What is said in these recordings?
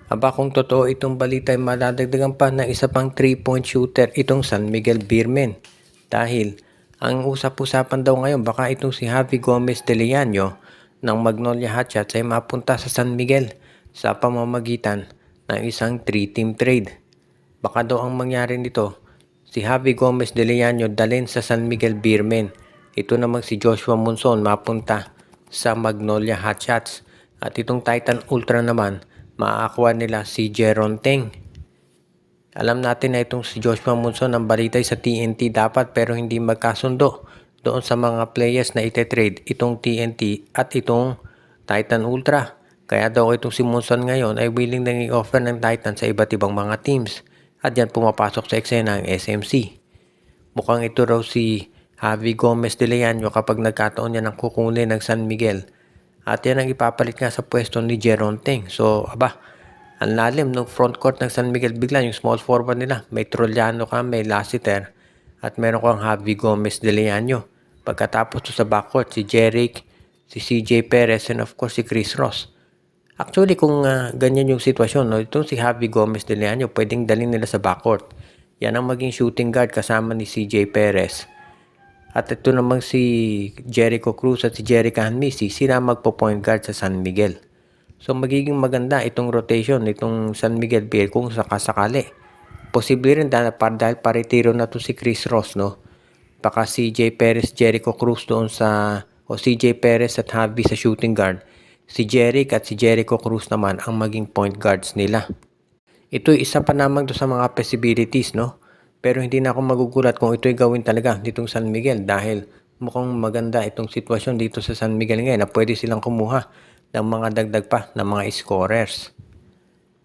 Aba kung totoo itong balita ay madadagdagan pa ng isa pang 3-point shooter itong San Miguel Beermen. Dahil ang usap-usapan daw ngayon baka itong si Javi Gomez de Leano ng Magnolia Hotshots ay mapunta sa San Miguel sa pamamagitan ng isang 3-team trade. Baka daw ang mangyari nito, si Javi Gomez de Leano dalhin sa San Miguel Beermen. Ito namang si Joshua Monzon mapunta sa Magnolia Hotshots. At itong Titan Ultra naman, maakuha nila si Jeron Teng. Alam natin na itong si Joshua Monzon ang balitay sa TNT dapat pero hindi magkasundo doon sa mga players na ite-trade itong TNT at itong Titan Ultra. Kaya daw itong si Monzon ngayon ay willing na i-offer ng Titan sa iba't ibang mga teams. At yan pumapasok sa eksena ang SMC. Mukhang ito raw si Javi Gomez de Leano kapag nagkataon niya ng kukunin ng San Miguel. At yan ang ipapalit nga sa pwesto ni Jeron Teng. So, ang lalim ng front court ng San Miguel bigla, yung small forward nila. May Trollano ka, may Lassiter, at meron kang Javi Gomez de Leano. Pagkatapos to sa backcourt, si Jerick, si CJ Perez, and of course si Chris Ross. Actually, kung ganyan yung sitwasyon, no, itong si Javi Gomez de Leano, pwedeng dalhin nila sa backcourt. Yan ang maging shooting guard kasama ni CJ Perez. At ito namang si Jericho Cruz at si Jerica Hanmisi, sila magpo-point guard sa San Miguel. So magiging maganda itong rotation nitong San Miguel Beer kung sakasakali. Posible rin dahil paretiro na to si Chris Ross, no? Baka CJ Perez, Jericho Cruz doon o CJ Perez at Javi sa shooting guard. Si Jeric at si Jericho Cruz naman ang maging point guards nila. Ito isa pa naman to sa mga possibilities, no? Pero hindi na ako magugulat kung ito'y gawin talaga ditong San Miguel dahil mukhang maganda itong sitwasyon dito sa San Miguel ngayon na pwede silang kumuha ng mga dagdag pa ng mga scorers.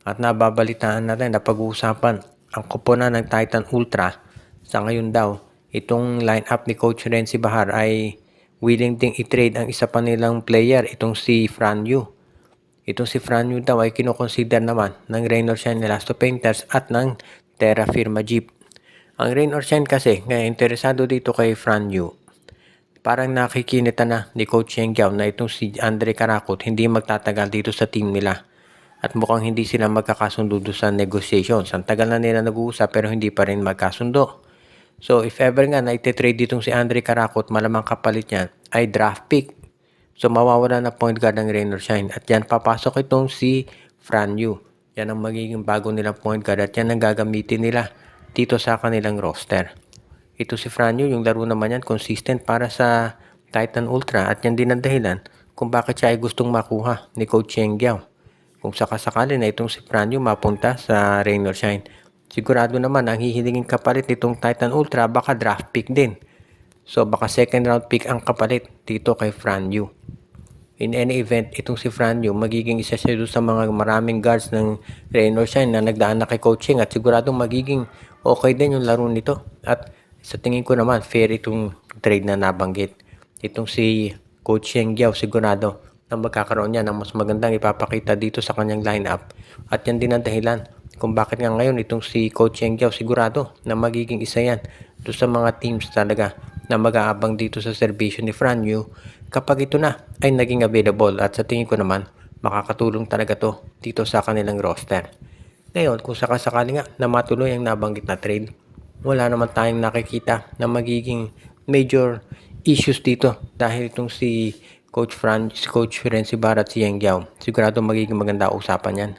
At nababalitaan natin na pag-uusapan ang koponan ng Titan Ultra sa ngayon daw itong lineup ni Coach Renzi Bahar ay willing ding i-trade ang isa pa nilang player, itong si Franyu. Itong si Franyu daw ay kinoconsider naman ng Rain or Shine Elasto Painters at ng Terra Firma Jeep. Ang Rain or Shine kasi, ngayon interesado dito kay Franyu, parang nakikinita na ni Coach Yeng Giao na itong si Andre Karakot hindi magtatagal dito sa team nila. At mukhang hindi sila magkakasundo sa negotiations. Ang tagal na nila nag-uusap pero hindi pa rin magkasundo. So if ever nga na iti-trade ditong si Andre Karakot, malamang kapalit niyan ay draft pick. So mawawala na point guard ng Rain or Shine. At yan papasok itong si Franyu. Yan ang magiging bago nilang point guard at yan ang gagamitin nila dito sa kanilang roster. Ito si Franyu, yung laro naman yan, consistent para sa Titan Ultra at yan din ang dahilan kung bakit siya ay gustong makuha ni Coach Yeng Giao. Kung sakasakali na itong si Franyu mapunta sa Rain or Shine, sigurado naman ang hihilingin kapalit nitong Titan Ultra baka draft pick din. So baka second round pick ang kapalit dito kay Franyu. In any event, itong si Franyu magiging isa siya sa mga maraming guards ng Rain or Shine na nagdaan na kay coaching at siguradong magiging okay din yung laro nito. At sa tingin ko naman, fair itong trade na nabanggit. Itong si Coach Yeng Giao sigurado na magkakaroon niya ng mas magandang ipapakita dito sa kanyang lineup. At yan din ang dahilan kung bakit nga ngayon itong si Coach Yeng Giao sigurado na magiging isa yan doon sa mga teams talaga na mag-aabang dito sa serbisyo ni Franyu kapag ito na ay naging available at sa tingin ko naman makakatulong talaga to dito sa kanilang roster. Ngayon, kung sakasakali nga na matuloy ang nabanggit na trade, wala naman tayong nakikita na magiging major issues dito dahil itong si Coach Renzi Bahar at si Yeng Giao, sigurado magiging maganda usapan yan.